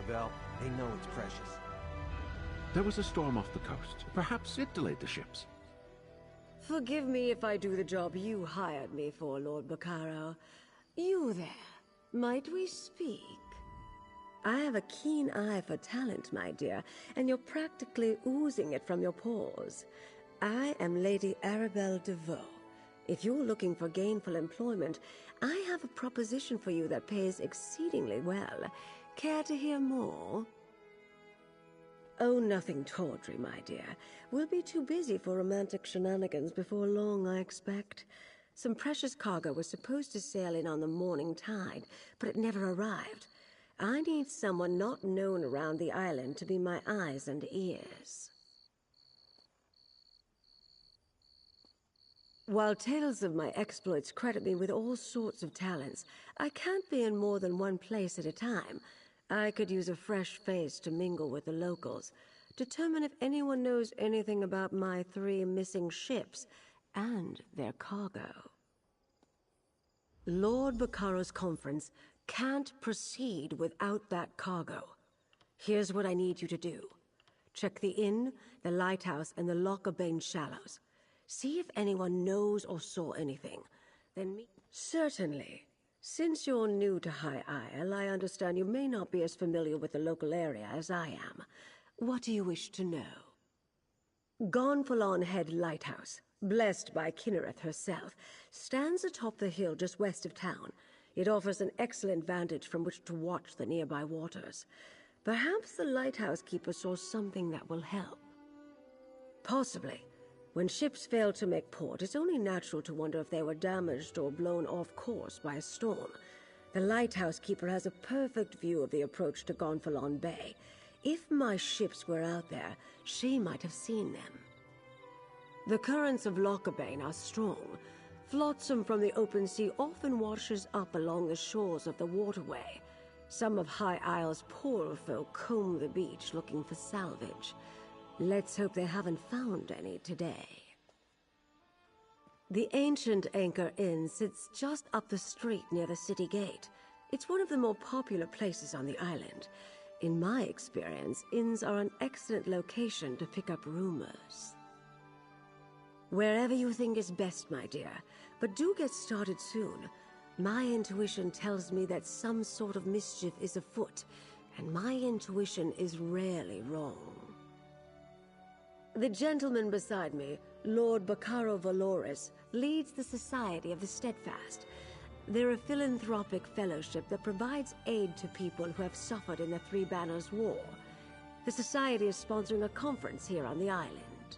Arabelle. They know it's precious. There was a storm off the coast. Perhaps it delayed the ships. Forgive me if I do the job you hired me for, Lord Bacaro. You there, might we speak? I have a keen eye for talent, my dear, and you're practically oozing it from your pores. I am Lady Arabelle DeVoe. If you're looking for gainful employment, I have a proposition for you that pays exceedingly well. Care to hear more? Oh, nothing tawdry, my dear. We'll be too busy for romantic shenanigans before long, I expect. Some precious cargo was supposed to sail in on the morning tide, but it never arrived. I need someone not known around the island to be my eyes and ears. While tales of my exploits credit me with all sorts of talents, I can't be in more than one place at a time. I could use a fresh face to mingle with the locals, determine if anyone knows anything about my 3 missing ships and their cargo. Lord Bacaro's conference can't proceed without that cargo. Here's what I need you to do. Check the inn, the lighthouse, and the Loch Bane Shallows. See if anyone knows or saw anything. Then meet... Certainly. Since you're new to High Isle, I understand you may not be as familiar with the local area as I am. What do you wish to know? Gonfalon Head Lighthouse, blessed by Kinnereth herself, stands atop the hill just west of town. It offers an excellent vantage from which to watch the nearby waters. Perhaps the lighthouse keeper saw something that will help. Possibly. When ships fail to make port, it's only natural to wonder if they were damaged or blown off course by a storm. The lighthouse keeper has a perfect view of the approach to Gonfalon Bay. If my ships were out there, she might have seen them. The currents of Loch Bane are strong. Flotsam from the open sea often washes up along the shores of the waterway. Some of High Isle's poorer folk comb the beach looking for salvage. Let's hope they haven't found any today. The ancient Anchor Inn sits just up the street near the city gate. It's one of the more popular places on the island. In my experience, inns are an excellent location to pick up rumors. Wherever you think is best, my dear, but do get started soon. My intuition tells me that some sort of mischief is afoot, and my intuition is rarely wrong. The gentleman beside me, Lord Bacaro Valoris, leads the Society of the Steadfast. They're a philanthropic fellowship that provides aid to people who have suffered in the Three Banners War. The Society is sponsoring a conference here on the island.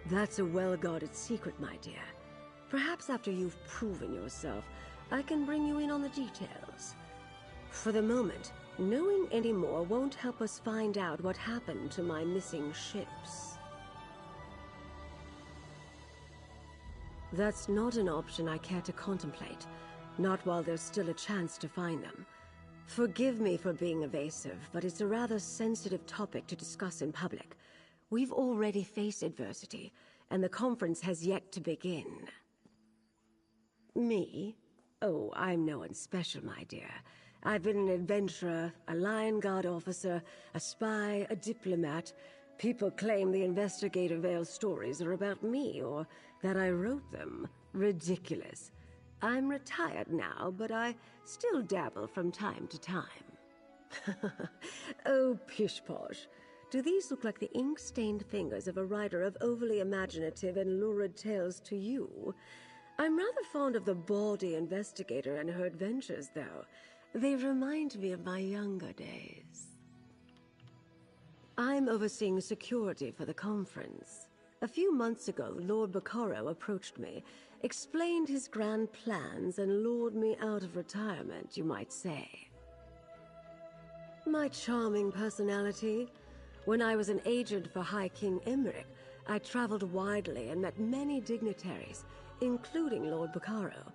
That's a well-guarded secret, my dear. Perhaps after you've proven yourself, I can bring you in on the details. For the moment, knowing any more won't help us find out what happened to my missing ships. That's not an option I care to contemplate, not while there's still a chance to find them. Forgive me for being evasive, but it's a rather sensitive topic to discuss in public. We've already faced adversity, and the conference has yet to begin. Me? Oh, I'm no one special, my dear. I've been an adventurer, a Lion Guard officer, a spy, a diplomat. People claim the Investigator Vale stories are about me, or that I wrote them. Ridiculous. I'm retired now, but I still dabble from time to time. Oh, pish-posh. Do these look like the ink-stained fingers of a writer of overly imaginative and lurid tales to you? I'm rather fond of the baldy investigator and her adventures, though. They remind me of my younger days. I'm overseeing security for the conference. A few months ago, Lord Bacaro approached me, explained his grand plans, and lured me out of retirement, you might say. My charming personality. When I was an agent for High King Emmerich, I traveled widely and met many dignitaries, including Lord Bacaro.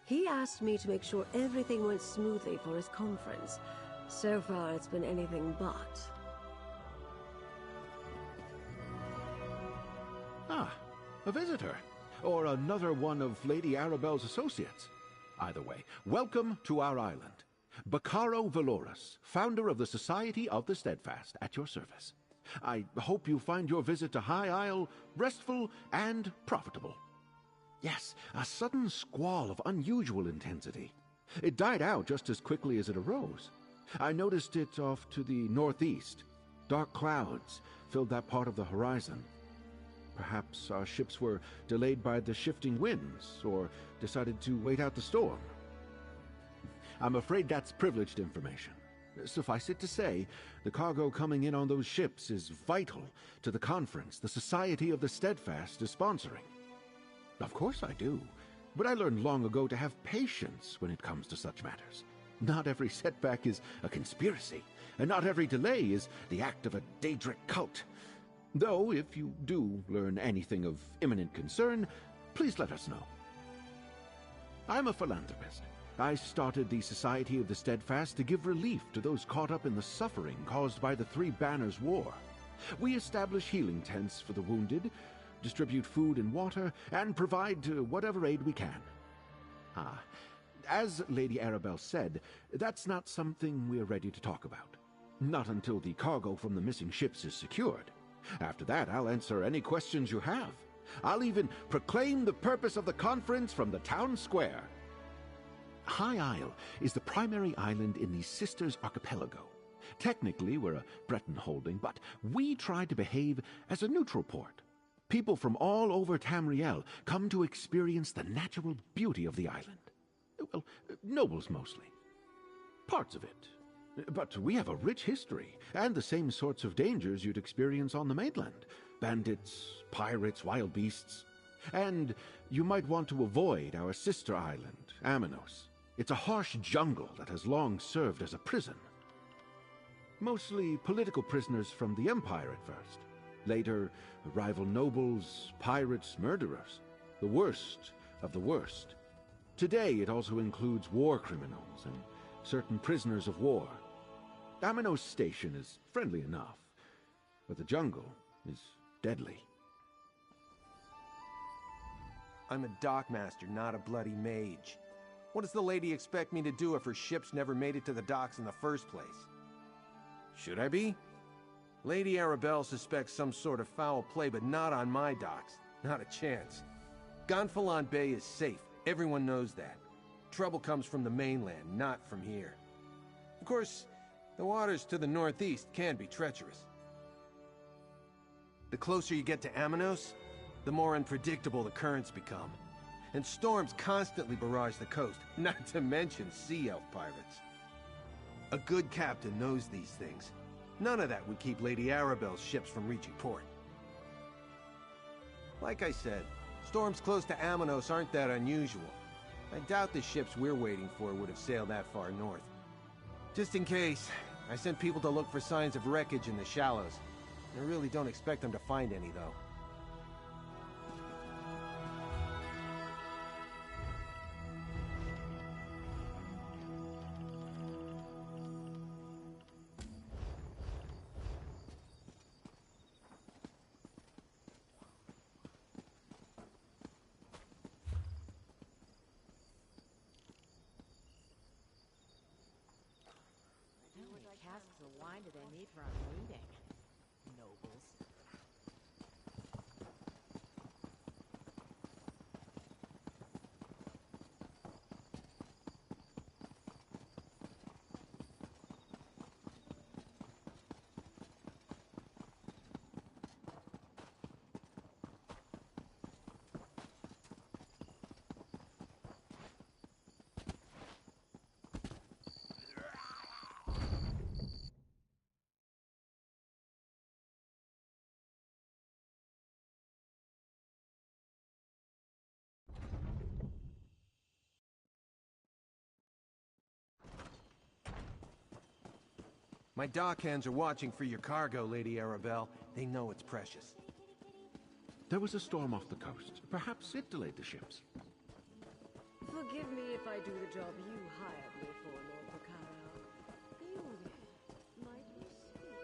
He asked me to make sure everything went smoothly for his conference. So far, it's been anything but. Ah, a visitor. Or another one of Lady Arabelle's associates. Either way, welcome to our island. Bacaro Valorous, founder of the Society of the Steadfast, at your service. I hope you find your visit to High Isle restful and profitable. Yes, a sudden squall of unusual intensity. It died out just as quickly as it arose. I noticed it off to the northeast. Dark clouds filled that part of the horizon. Perhaps our ships were delayed by the shifting winds, or decided to wait out the storm. I'm afraid that's privileged information. Suffice it to say, the cargo coming in on those ships is vital to the conference the Society of the Steadfast is sponsoring. Of course I do, but I learned long ago to have patience when it comes to such matters. Not every setback is a conspiracy, and not every delay is the act of a Daedric cult. Though, if you do learn anything of imminent concern, please let us know. I'm a philanthropist. I started the Society of the Steadfast to give relief to those caught up in the suffering caused by the Three Banners War. We establish healing tents for the wounded, distribute food and water, and provide whatever aid we can. As Lady Arabelle said, that's not something we're ready to talk about. Not until the cargo from the missing ships is secured. After that, I'll answer any questions you have. I'll even proclaim the purpose of the conference from the town square. High Isle is the primary island in the Sisters Archipelago. Technically, we're a Breton holding, but we try to behave as a neutral port. People from all over Tamriel come to experience the natural beauty of the island. Well, nobles mostly. Parts of it. But we have a rich history, and the same sorts of dangers you'd experience on the mainland. Bandits, pirates, wild beasts. And you might want to avoid our sister island, Amanos. It's a harsh jungle that has long served as a prison. Mostly political prisoners from the Empire at first. Later, rival nobles, pirates, murderers. The worst of the worst. Today, it also includes war criminals and certain prisoners of war. Amanos Station is friendly enough, but the jungle is deadly. I'm a dockmaster, not a bloody mage. What does the lady expect me to do if her ships never made it to the docks in the first place? Should I be? Lady Arabelle suspects some sort of foul play, but not on my docks. Not a chance. Gonfalon Bay is safe. Everyone knows that. Trouble comes from the mainland, not from here. Of course, the waters to the northeast can be treacherous. The closer you get to Amanos, the more unpredictable the currents become. And storms constantly barrage the coast, not to mention sea elf pirates. A good captain knows these things. None of that would keep Lady Arabelle's ships from reaching port. Like I said, storms close to Amanos aren't that unusual. I doubt the ships we're waiting for would have sailed that far north. Just in case, I sent people to look for signs of wreckage in the shallows. I really don't expect them to find any, though. Casks of wine do they need for our meeting? Nobles. My dockhands are watching for your cargo, Lady Arabelle. They know it's precious. There was a storm off the coast. Perhaps it delayed the ships. Forgive me if I do the job you hired me for, Lord Bacaro. You might be sweet.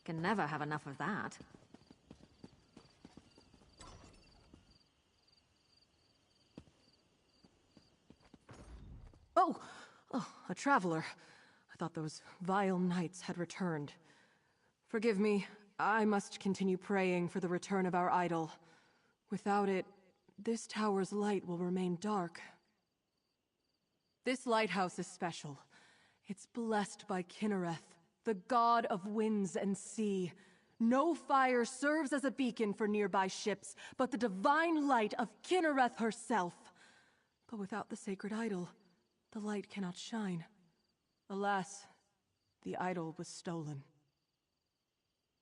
Can never have enough of that. Oh, a traveler. I thought those vile knights had returned. Forgive me, I must continue praying for the return of our idol. Without it, this tower's light will remain dark. This lighthouse is special. It's blessed by Kynareth, the god of winds and sea. No fire serves as a beacon for nearby ships, but the divine light of Kynareth herself. But without the sacred idol, the light cannot shine. Alas, the idol was stolen.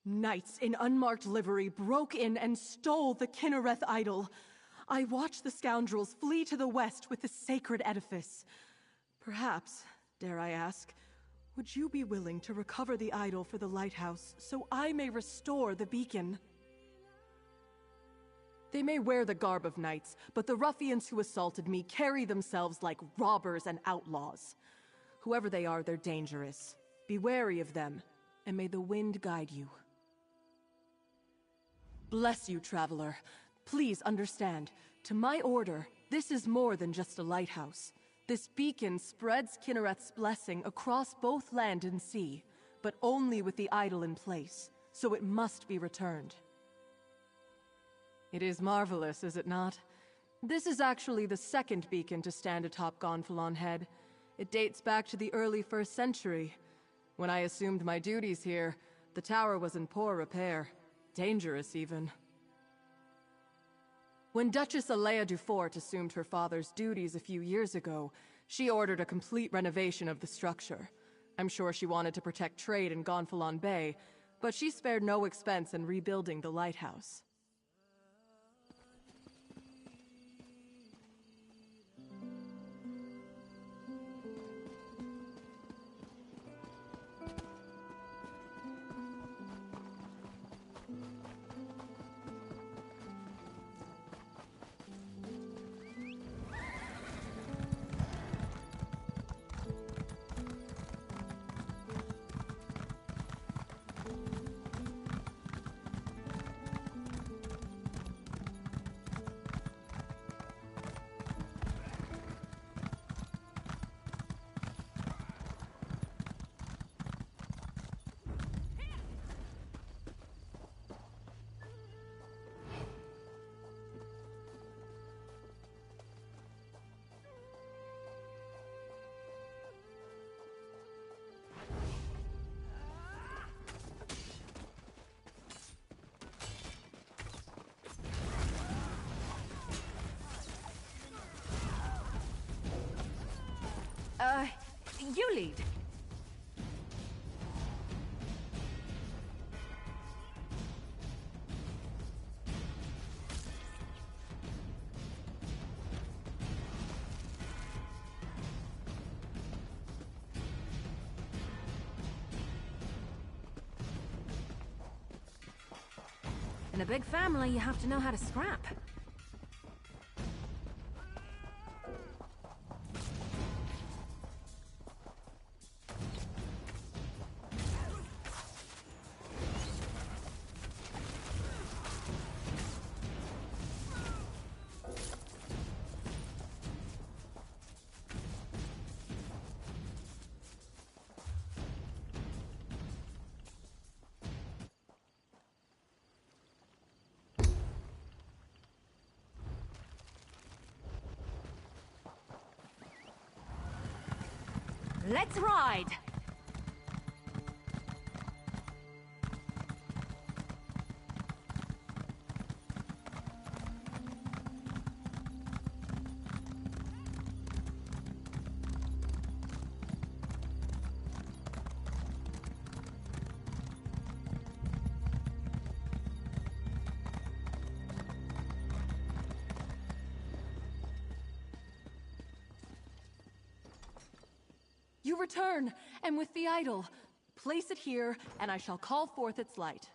Knights in unmarked livery broke in and stole the Kynareth idol. I watched the scoundrels flee to the west with the sacred edifice. Perhaps, dare I ask, would you be willing to recover the idol for the lighthouse so I may restore the beacon? They may wear the garb of knights, but the ruffians who assaulted me carry themselves like robbers and outlaws. Whoever they are, they're dangerous. Be wary of them, and may the wind guide you. Bless you, traveler. Please understand, to my order, this is more than just a lighthouse. This beacon spreads Kynareth's blessing across both land and sea, but only with the idol in place, so it must be returned. It is marvelous, is it not? This is actually the second beacon to stand atop Gonfalon Head. It dates back to the early 1st century. When I assumed my duties here, the tower was in poor repair. Dangerous, even. When Duchess Alea Dufort assumed her father's duties a few years ago, she ordered a complete renovation of the structure. I'm sure she wanted to protect trade in Gonfalon Bay, but she spared no expense in rebuilding the lighthouse. You lead. In a big family, you have to know how to scrap. Let's ride! You return, and with the idol. Place it here, and I shall call forth its light.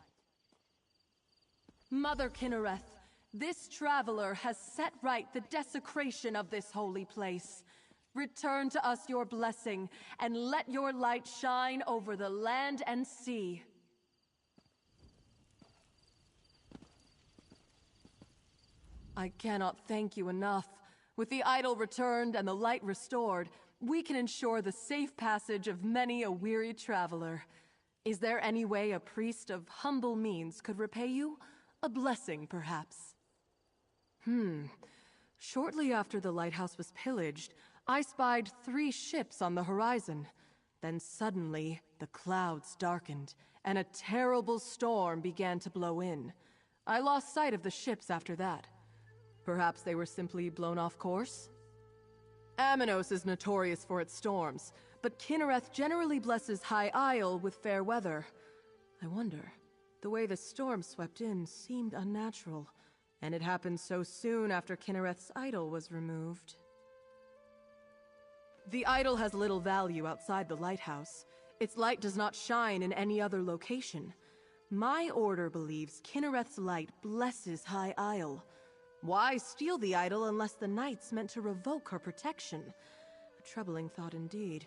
Mother Kynareth, this traveler has set right the desecration of this holy place. Return to us your blessing, and let your light shine over the land and sea. I cannot thank you enough. With the idol returned and the light restored, we can ensure the safe passage of many a weary traveler. Is there any way a priest of humble means could repay you? A blessing, perhaps? Shortly after the lighthouse was pillaged, I spied 3 ships on the horizon. Then suddenly, the clouds darkened, and a terrible storm began to blow in. I lost sight of the ships after that. Perhaps they were simply blown off course? Amanos is notorious for its storms, but Kynareth generally blesses High Isle with fair weather. I wonder, the way the storm swept in seemed unnatural, and it happened so soon after Kynareth's idol was removed. The idol has little value outside the lighthouse. Its light does not shine in any other location. My order believes Kynareth's light blesses High Isle. Why steal the idol unless the knights meant to revoke her protection? A troubling thought indeed.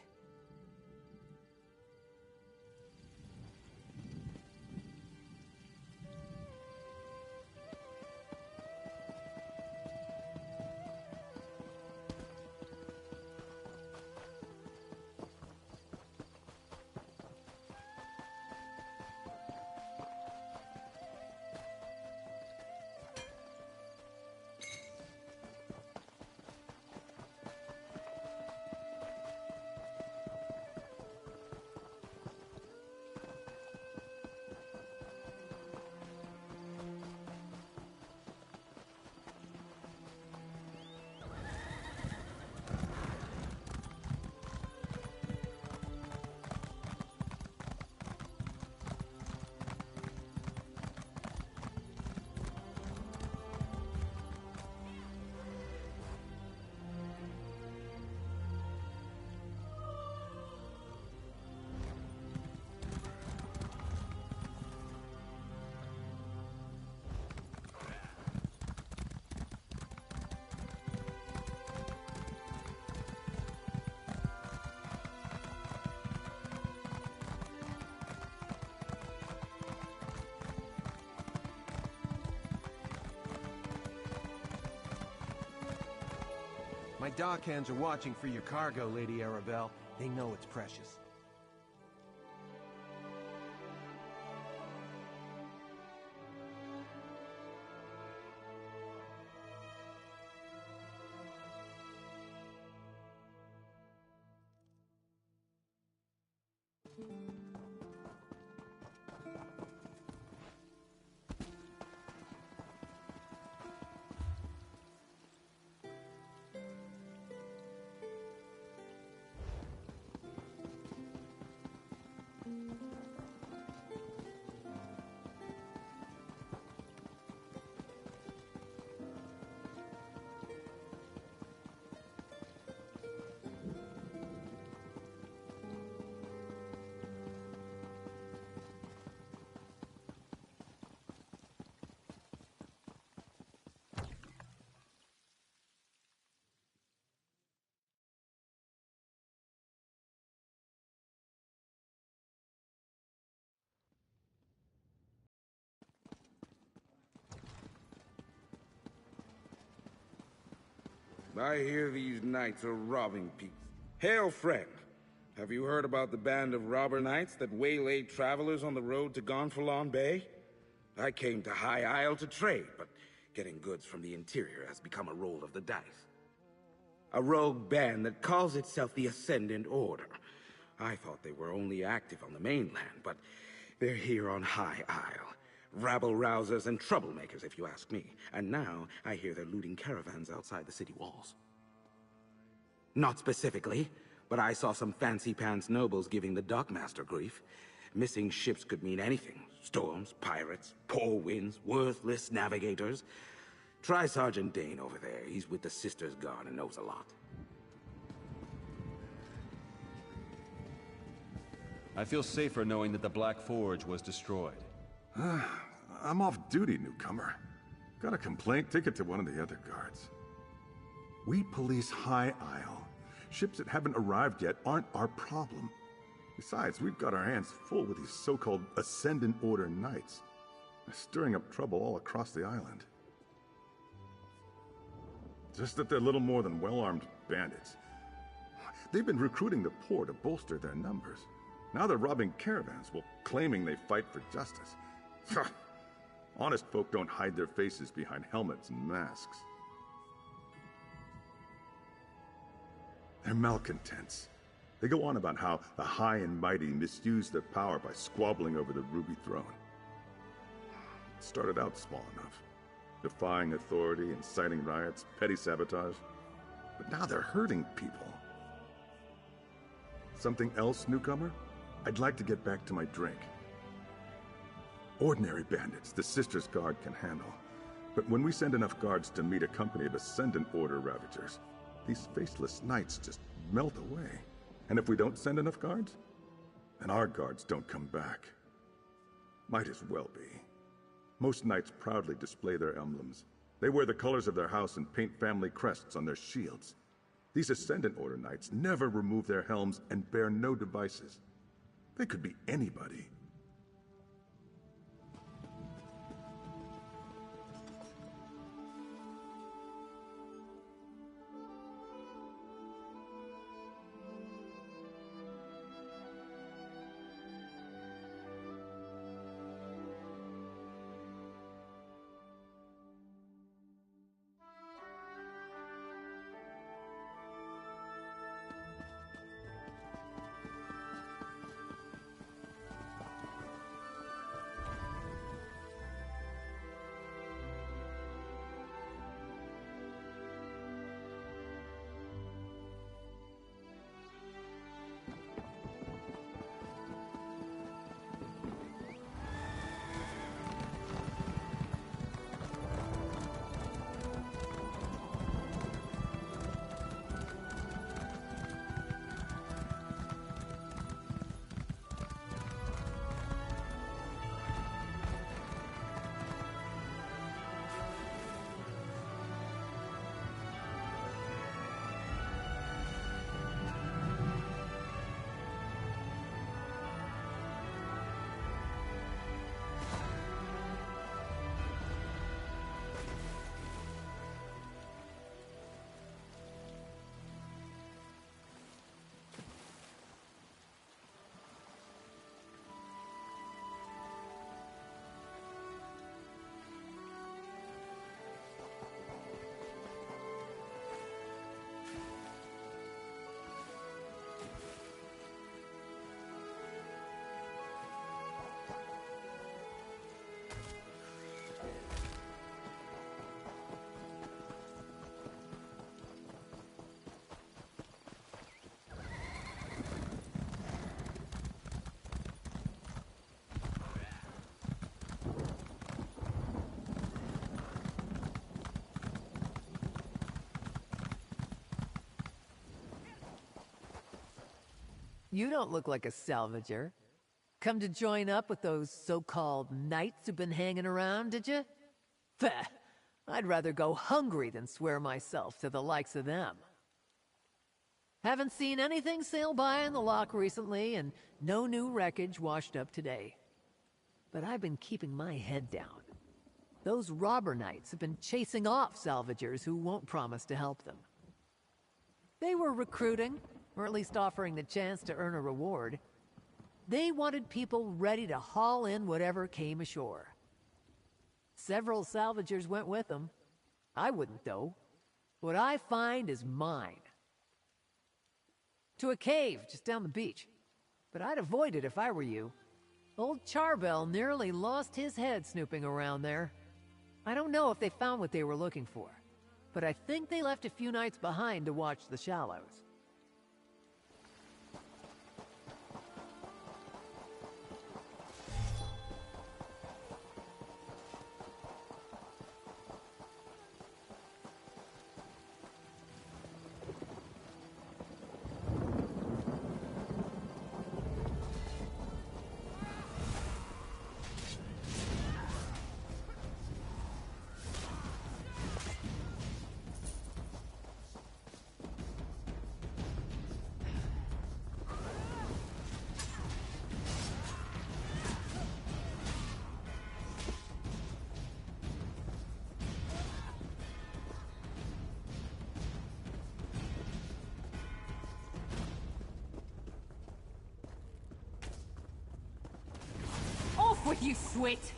My dock hands are watching for your cargo, Lady Arabelle. They know it's precious. I hear these knights are robbing people. Hail, friend. Have you heard about the band of robber knights that waylaid travelers on the road to Gonfalon Bay? I came to High Isle to trade, but getting goods from the interior has become a roll of the dice. A rogue band that calls itself the Ascendant Order. I thought they were only active on the mainland, but they're here on High Isle. Rabble-rousers and troublemakers, if you ask me. And now, I hear they're looting caravans outside the city walls. Not specifically, but I saw some fancy-pants nobles giving the dockmaster grief. Missing ships could mean anything. Storms, pirates, poor winds, worthless navigators. Try Sergeant Dane over there. He's with the Sisters Guard and knows a lot. I feel safer knowing that the Black Forge was destroyed. I'm off duty, newcomer. Got a complaint? Take it to one of the other guards. We police High Isle. Ships that haven't arrived yet aren't our problem. Besides, we've got our hands full with these so-called Ascendant Order Knights. They're stirring up trouble all across the island. Just that they're little more than well-armed bandits. They've been recruiting the poor to bolster their numbers. Now they're robbing caravans while claiming they fight for justice. Honest folk don't hide their faces behind helmets and masks. They're malcontents. They go on about how the high and mighty misuse their power by squabbling over the Ruby Throne. It started out small enough, defying authority, inciting riots, petty sabotage. But now they're hurting people. Something else, newcomer? I'd like to get back to my drink. Ordinary bandits the Sisters' Guard can handle. But when we send enough guards to meet a company of Ascendant Order Ravagers, these faceless knights just melt away. And if we don't send enough guards, then our guards don't come back. Might as well be. Most knights proudly display their emblems. They wear the colors of their house and paint family crests on their shields. These Ascendant Order knights never remove their helms and bear no devices. They could be anybody. You don't look like a salvager. Come to join up with those so-called knights who've been hanging around, did you? Pfeh! I'd rather go hungry than swear myself to the likes of them. Haven't seen anything sail by in the lock recently, and no new wreckage washed up today. But I've been keeping my head down. Those robber knights have been chasing off salvagers who won't promise to help them. They were recruiting, or at least offering the chance to earn a reward. They wanted people ready to haul in whatever came ashore. Several salvagers went with them. I wouldn't, though. What I find is mine. To a cave just down the beach. But I'd avoid it if I were you. Old Charbel nearly lost his head snooping around there. I don't know if they found what they were looking for, but I think they left a few knights behind to watch the shallows. with you, Swit!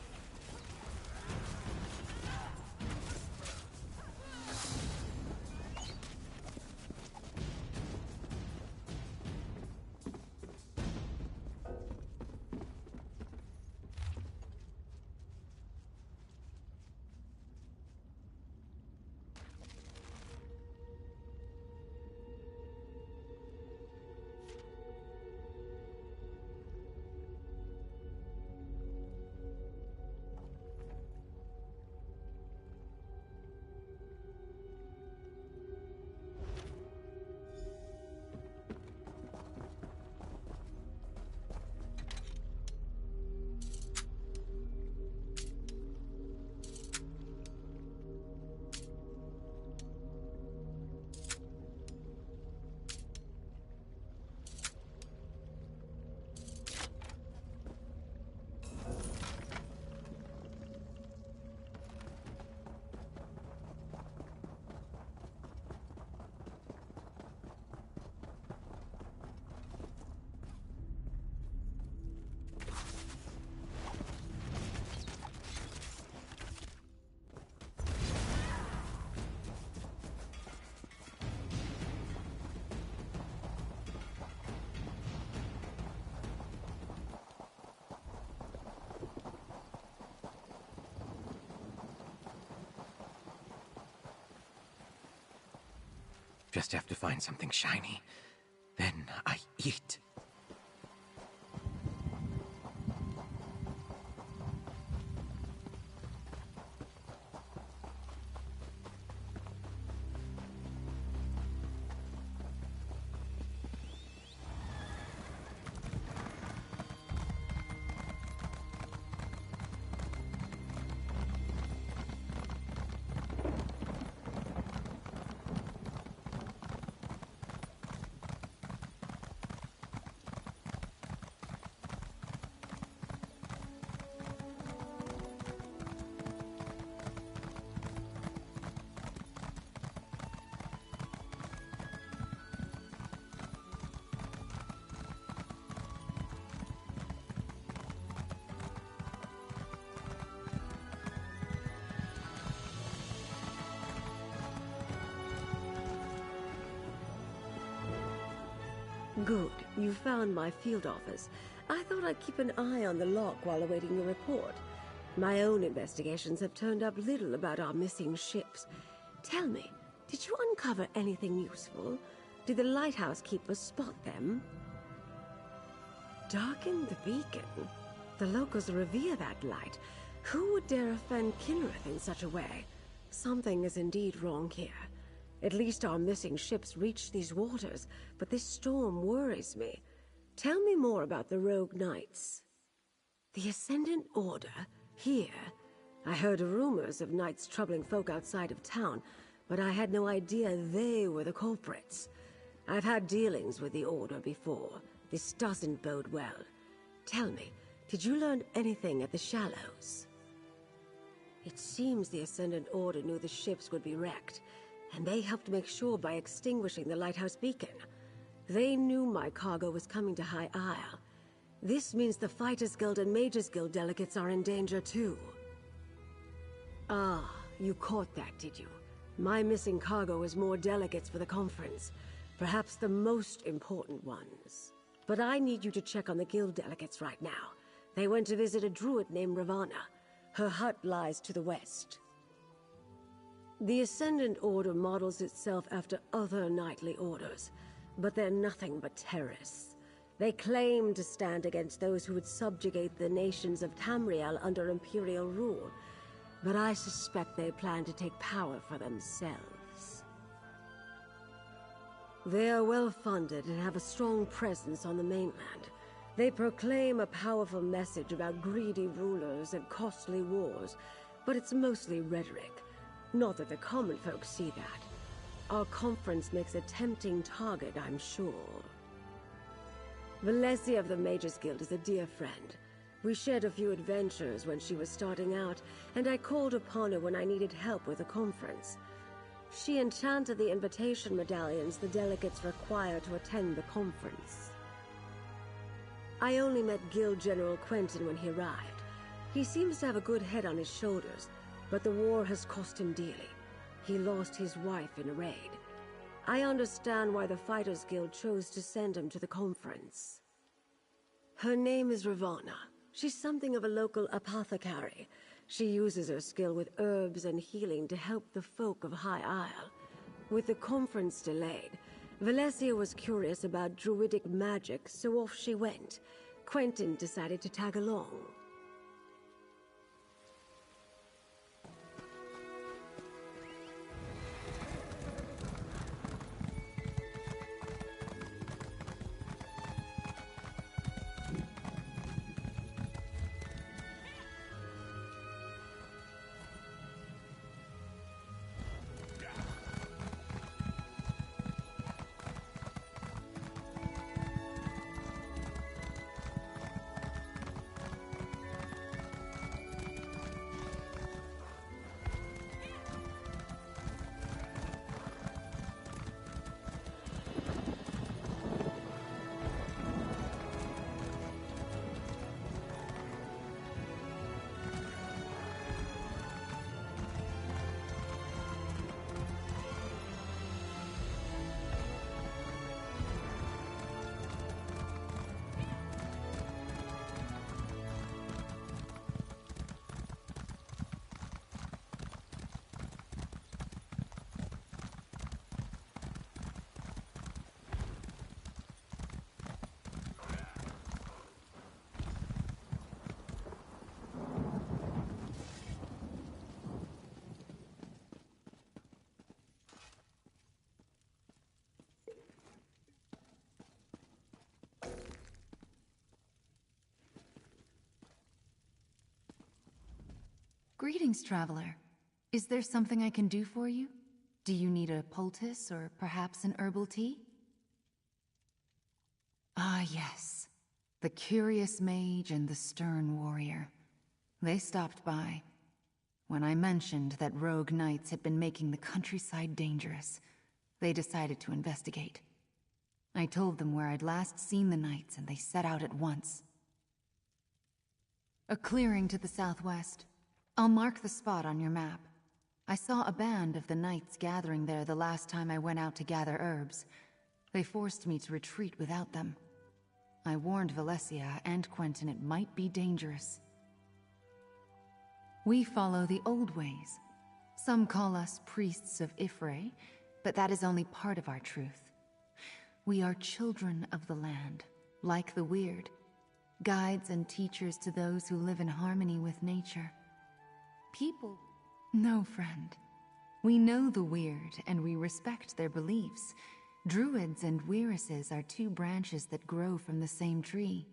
Just have to find something shiny. Then I eat. Good. You found my field office. I thought I'd keep an eye on the lock while awaiting your report. My own investigations have turned up little about our missing ships. Tell me, did you uncover anything useful? Did the lighthouse keepers spot them? Darken the beacon? The locals revere that light. Who would dare offend Kinnereth in such a way? Something is indeed wrong here. At least our missing ships reached these waters, but this storm worries me. Tell me more about the rogue knights. The Ascendant Order? Here? I heard rumors of knights troubling folk outside of town, but I had no idea they were the culprits. I've had dealings with the Order before. This doesn't bode well. Tell me, did you learn anything at the Shallows? It seems the Ascendant Order knew the ships would be wrecked, and they helped make sure by extinguishing the lighthouse beacon. They knew my cargo was coming to High Isle. This means the Fighters Guild and Mages Guild delegates are in danger too. Ah, you caught that, did you? My missing cargo is more delegates for the conference. Perhaps the most important ones. But I need you to check on the guild delegates right now. They went to visit a druid named Ravana. Her hut lies to the west. The Ascendant Order models itself after other knightly orders, but they're nothing but terrorists. They claim to stand against those who would subjugate the nations of Tamriel under Imperial rule, but I suspect they plan to take power for themselves. They are well-funded and have a strong presence on the mainland. They proclaim a powerful message about greedy rulers and costly wars, but it's mostly rhetoric. Not that the common folk see that. Our conference makes a tempting target, I'm sure. Valencia of the Mages Guild is a dear friend. We shared a few adventures when she was starting out, and I called upon her when I needed help with the conference. She enchanted the invitation medallions the delegates require to attend the conference. I only met Guild General Quentin when he arrived. He seems to have a good head on his shoulders, but the war has cost him dearly. He lost his wife in a raid. I understand why the Fighters Guild chose to send him to the conference. Her name is Ravana. She's something of a local apothecary. She uses her skill with herbs and healing to help the folk of High Isle. With the conference delayed, Valencia was curious about druidic magic, so off she went. Quentin decided to tag along. Greetings, traveler. Is there something I can do for you? Do you need a poultice or perhaps an herbal tea? Ah, yes. The curious mage and the stern warrior. They stopped by. When I mentioned that rogue knights had been making the countryside dangerous, they decided to investigate. I told them where I'd last seen the knights, and they set out at once. A clearing to the southwest. I'll mark the spot on your map. I saw a band of the knights gathering there the last time I went out to gather herbs. They forced me to retreat without them. I warned Valencia and Quentin it might be dangerous. We follow the old ways. Some call us priests of Ifre, but that is only part of our truth. We are children of the land, like the weird, guides and teachers to those who live in harmony with nature. People. No, friend. We know the weird, and we respect their beliefs. Druids and Weiruses are two branches that grow from the same tree.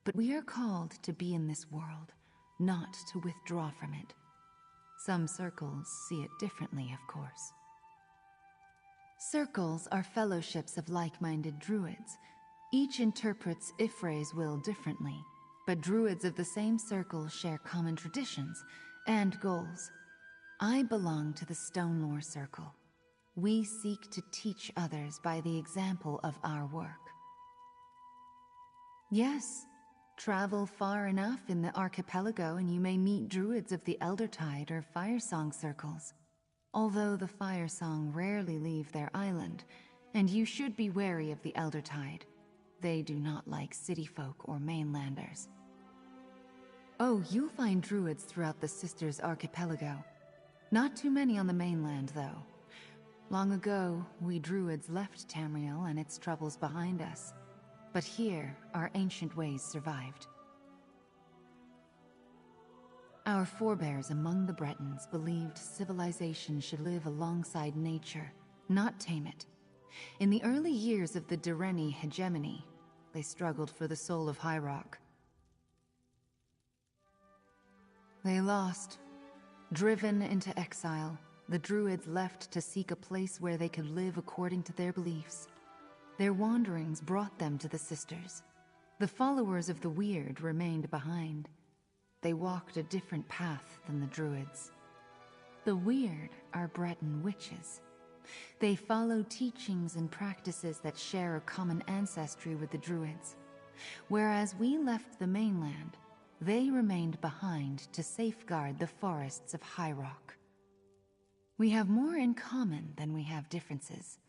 But we are called to be in this world, not to withdraw from it. Some circles see it differently, of course. Circles are fellowships of like-minded druids. Each interprets Ifre's will differently, but druids of the same circle share common traditions and goals. I belong to the Stonelore Circle. We seek to teach others by the example of our work. Yes, travel far enough in the archipelago and you may meet druids of the Eldertide or Firesong circles. Although the Firesong rarely leave their island, and you should be wary of the Eldertide. They do not like city folk or mainlanders. Oh, you'll find druids throughout the Sisters Archipelago. Not too many on the mainland, though. Long ago, we druids left Tamriel and its troubles behind us. But here, our ancient ways survived. Our forebears among the Bretons believed civilization should live alongside nature, not tame it. In the early years of the Direni hegemony, they struggled for the soul of High Rock. They lost. Driven into exile, the Druids left to seek a place where they could live according to their beliefs. Their wanderings brought them to the Sisters. The followers of the Weird remained behind. They walked a different path than the Druids. The Weird are Breton witches. They follow teachings and practices that share a common ancestry with the Druids. Whereas we left the mainland, they remained behind to safeguard the forests of High Rock. We have more in common than we have differences.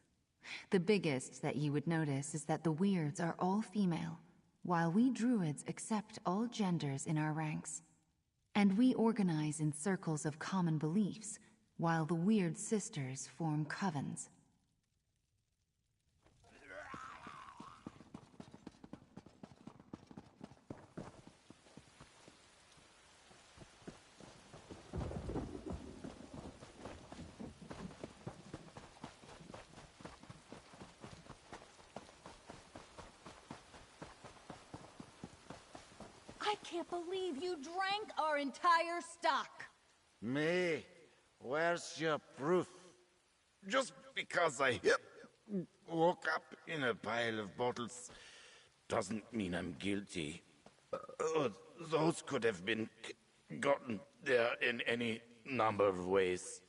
The biggest that you would notice is that the Weirds are all female, while we Druids accept all genders in our ranks. And we organize in circles of common beliefs, while the Weird Sisters form covens. I can't believe you drank our entire stock. Me? Where's your proof? Just because I woke up in a pile of bottles doesn't mean I'm guilty. Those could have been gotten there in any number of ways.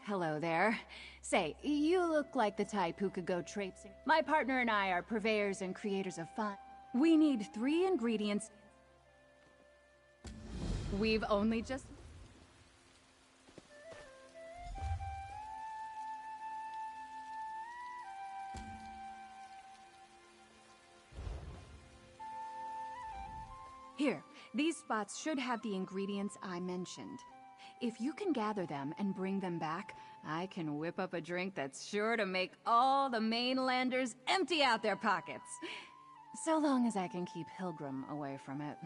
Hello there. Say, you look like the type who could go traipsing. My partner and I are purveyors and creators of fun. We need 3 ingredients. We've only just... Here, these spots should have the ingredients I mentioned. If you can gather them and bring them back, I can whip up a drink that's sure to make all the mainlanders empty out their pockets. So long as I can keep Hilgrim away from it.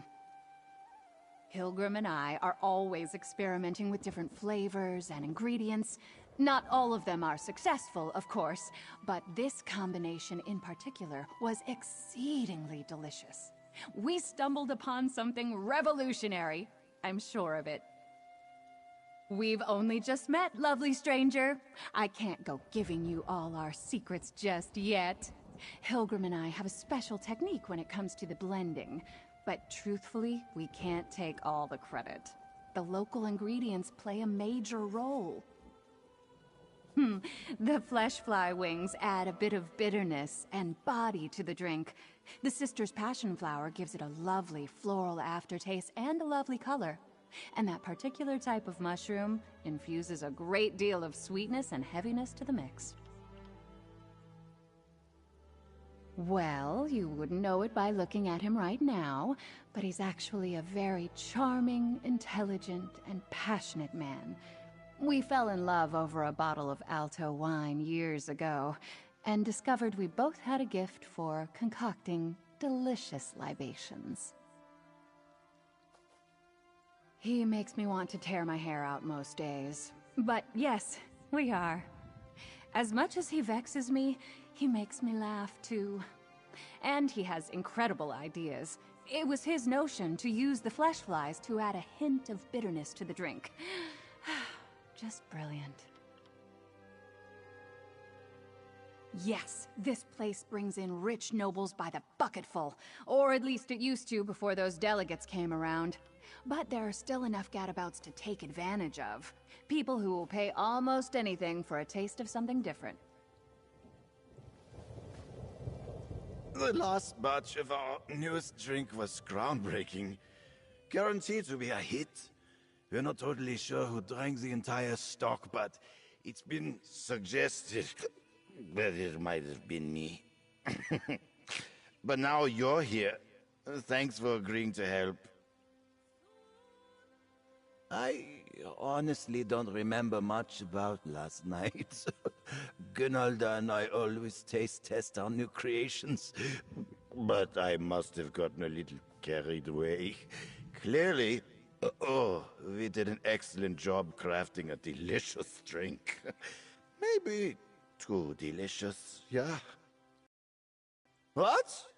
Hilgrim and I are always experimenting with different flavors and ingredients. Not all of them are successful, of course, but this combination in particular was exceedingly delicious. We stumbled upon something revolutionary. I'm sure of it. We've only just met, lovely stranger. I can't go giving you all our secrets just yet. Hilgrim and I have a special technique when it comes to the blending, but truthfully, we can't take all the credit. The local ingredients play a major role. The flesh fly wings add a bit of bitterness and body to the drink. The sister's passion flower gives it a lovely floral aftertaste and a lovely color. And that particular type of mushroom infuses a great deal of sweetness and heaviness to the mix. Well, you wouldn't know it by looking at him right now, but he's actually a very charming, intelligent, and passionate man. We fell in love over a bottle of Alto wine years ago, and discovered we both had a gift for concocting delicious libations. He makes me want to tear my hair out most days. But yes, we are. As much as he vexes me, he makes me laugh too. And he has incredible ideas. It was his notion to use the flesh flies to add a hint of bitterness to the drink. Just brilliant. Yes, this place brings in rich nobles by the bucketful. Or at least it used to before those delegates came around. But there are still enough gadabouts to take advantage of. People who will pay almost anything for a taste of something different. The last batch of our newest drink was groundbreaking. Guaranteed to be a hit. We're not totally sure who drank the entire stock, but it's been suggested that it might have been me. But now you're here. Thanks for agreeing to help. I honestly don't remember much about last night. Gunnalda and I always taste test our new creations, but I must have gotten a little carried away. Clearly, we did an excellent job crafting a delicious drink. Maybe too delicious, yeah? What?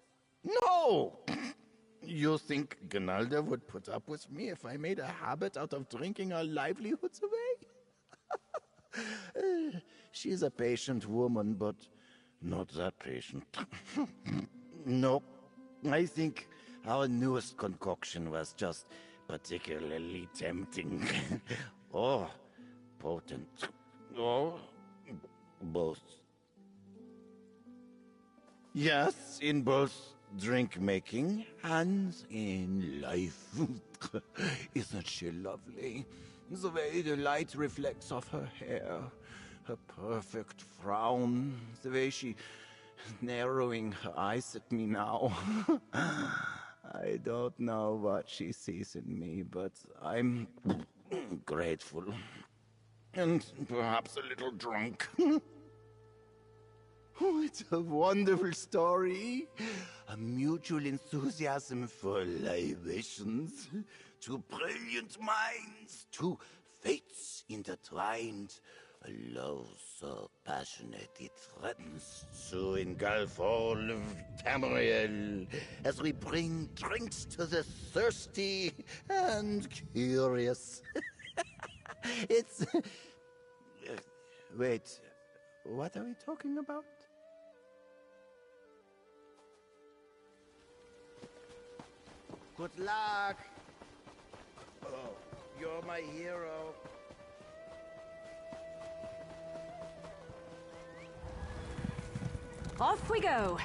No! You think Gunnalda would put up with me if I made a habit out of drinking our livelihoods away? She's a patient woman, but not that patient. No, I think our newest concoction was just particularly tempting. Or potent. Or both. Yes, in both drink making, hands in life. Isn't she lovely? The way the light reflects off her hair, her perfect frown, the way she narrowing her eyes at me now. I don't know what she sees in me, but I'm grateful. And perhaps a little drunk. Oh, it's a wonderful story. A mutual enthusiasm for libations. Two brilliant minds, two fates intertwined. A love so passionate it threatens to engulf all of Tamriel as we bring drinks to the thirsty and curious. It's... wait, what are we talking about? Good luck! Oh, you're my hero. Off we go!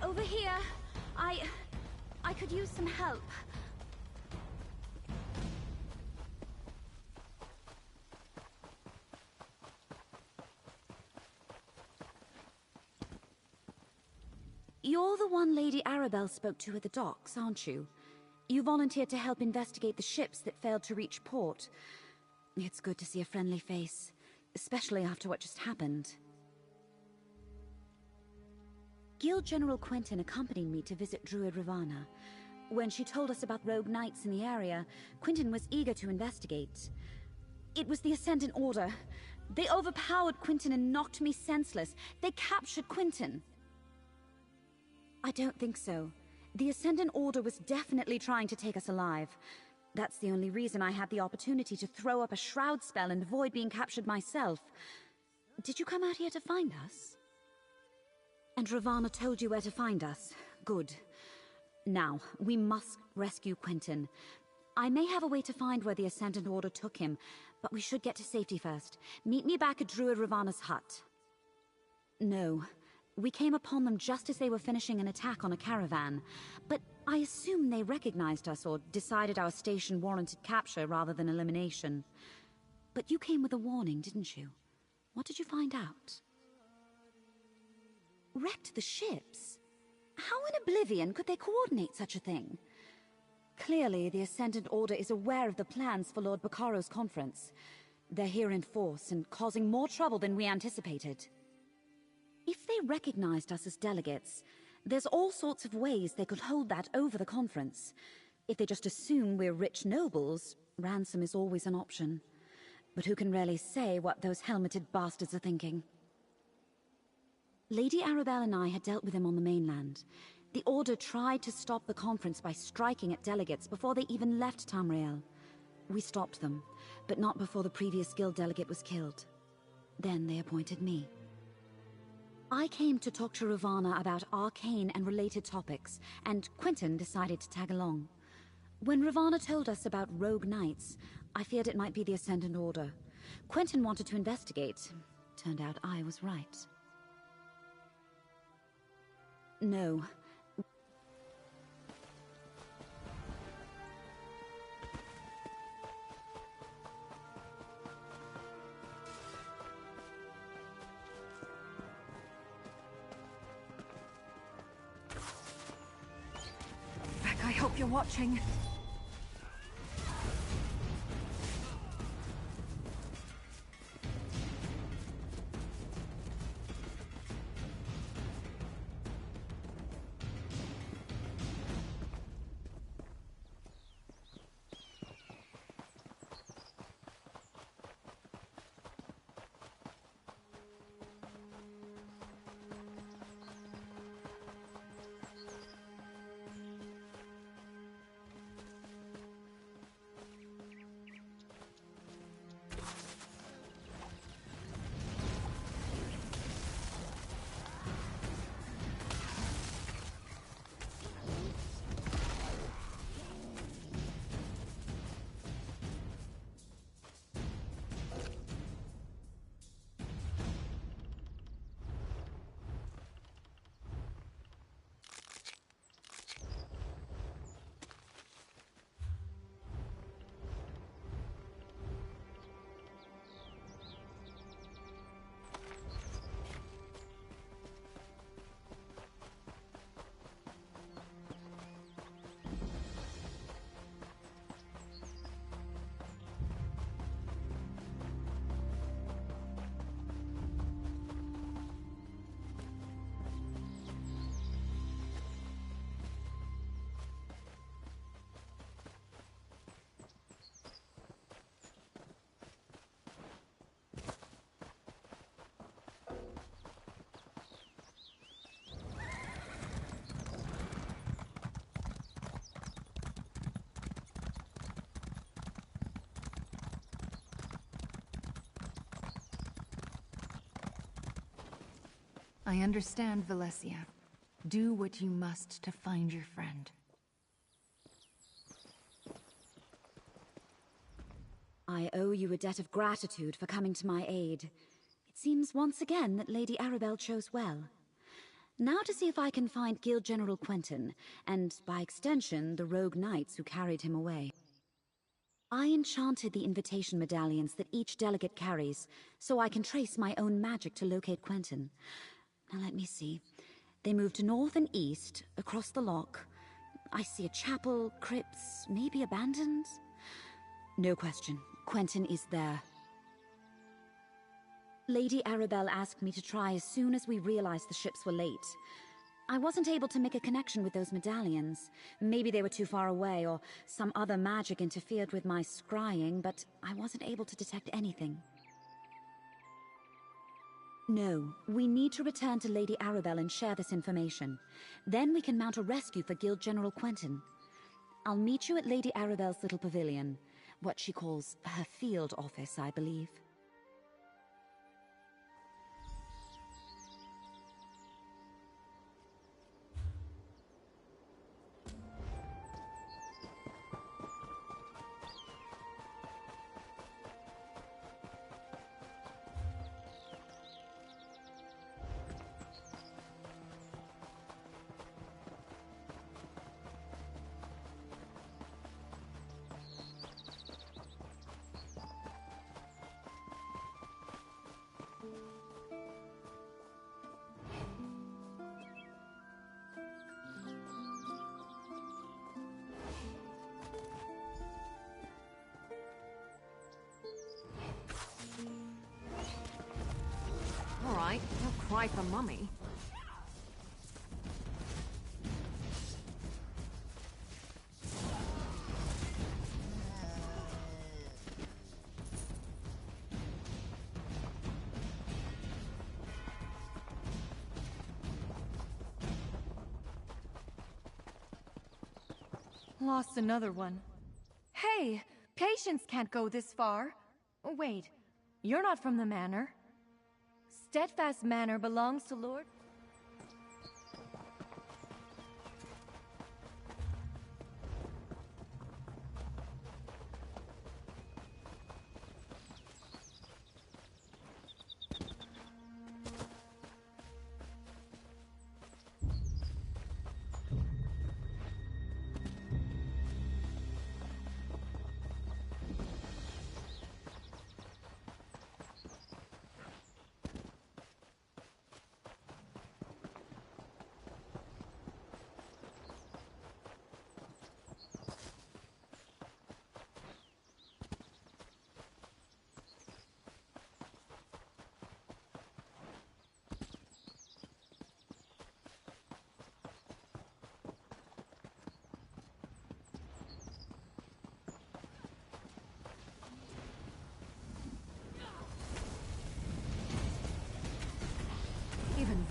Over here. I could use some help. You're the one Lady Arabelle spoke to at the docks, aren't you? You volunteered to help investigate the ships that failed to reach port. It's good to see a friendly face, especially after what just happened. Guild General Quentin accompanied me to visit Druid Ravana. When she told us about rogue knights in the area, Quentin was eager to investigate. It was the Ascendant Order. They overpowered Quentin and knocked me senseless. They captured Quentin. I don't think so. The Ascendant Order was definitely trying to take us alive. That's the only reason I had the opportunity to throw up a shroud spell and avoid being captured myself. Did you come out here to find us? And Ravana told you where to find us. Good. Now, we must rescue Quentin. I may have a way to find where the Ascendant Order took him, but we should get to safety first. Meet me back at Druid Ravana's hut. No. We came upon them just as they were finishing an attack on a caravan. But I assume they recognized us or decided our station warranted capture rather than elimination. But you came with a warning, didn't you? What did you find out? Wrecked the ships? How in oblivion could they coordinate such a thing? Clearly, the Ascendant Order is aware of the plans for Lord Baccaro's conference. They're here in force and causing more trouble than we anticipated. If they recognized us as delegates, there's all sorts of ways they could hold that over the conference. If they just assume we're rich nobles, ransom is always an option. But who can really say what those helmeted bastards are thinking? Lady Arabelle and I had dealt with them on the mainland. The Order tried to stop the conference by striking at delegates before they even left Tamriel. We stopped them, but not before the previous guild delegate was killed. Then they appointed me. I came to talk to Ravana about arcane and related topics, and Quentin decided to tag along. When Ravana told us about rogue knights, I feared it might be the Ascendant Order. Quentin wanted to investigate. Turned out I was right. No. hope you're watching. I understand, Valencia. Do what you must to find your friend. I owe you a debt of gratitude for coming to my aid. It seems once again that Lady Arabelle chose well. Now to see if I can find Guild General Quentin, and by extension, the rogue knights who carried him away. I enchanted the invitation medallions that each delegate carries, so I can trace my own magic to locate Quentin. Now let me see. They move to north and east, across the lock. I see a chapel, crypts, maybe abandoned? No question. Quentin is there. Lady Arabelle asked me to try as soon as we realized the ships were late. I wasn't able to make a connection with those medallions. Maybe they were too far away, or some other magic interfered with my scrying, but I wasn't able to detect anything. No, we need to return to Lady Arabelle and share this information. Then we can mount a rescue for Guild General Quentin. I'll meet you at Lady Arabelle's little pavilion. What she calls her field office, I believe. All right, don't cry for Mummy. Lost another one. Hey, Patience can't go this far. Wait, you're not from the manor. Steadfast Manor belongs to Lord...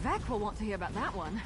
Vec will want to hear about that one.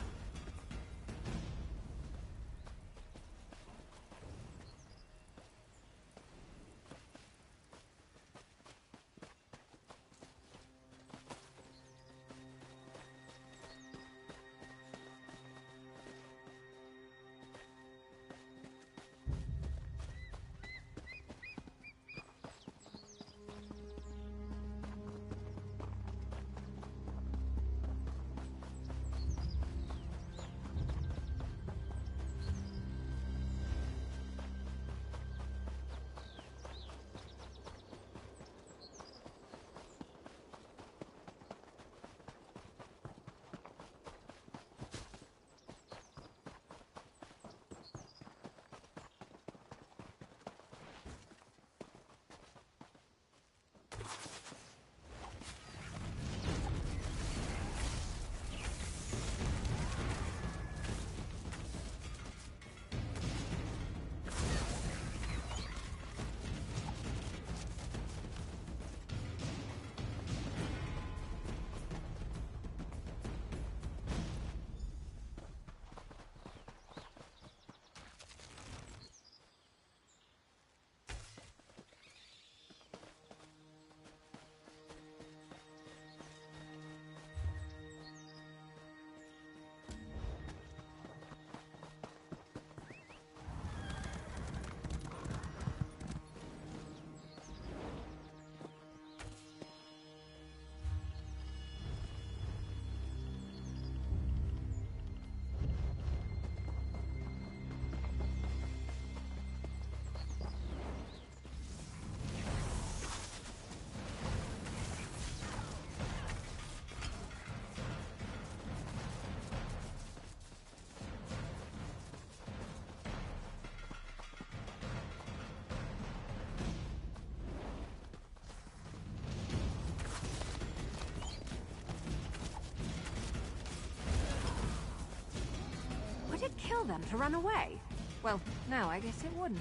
Would it kill them to run away? Well, no, I guess it wouldn't.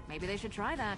Maybe they should try that.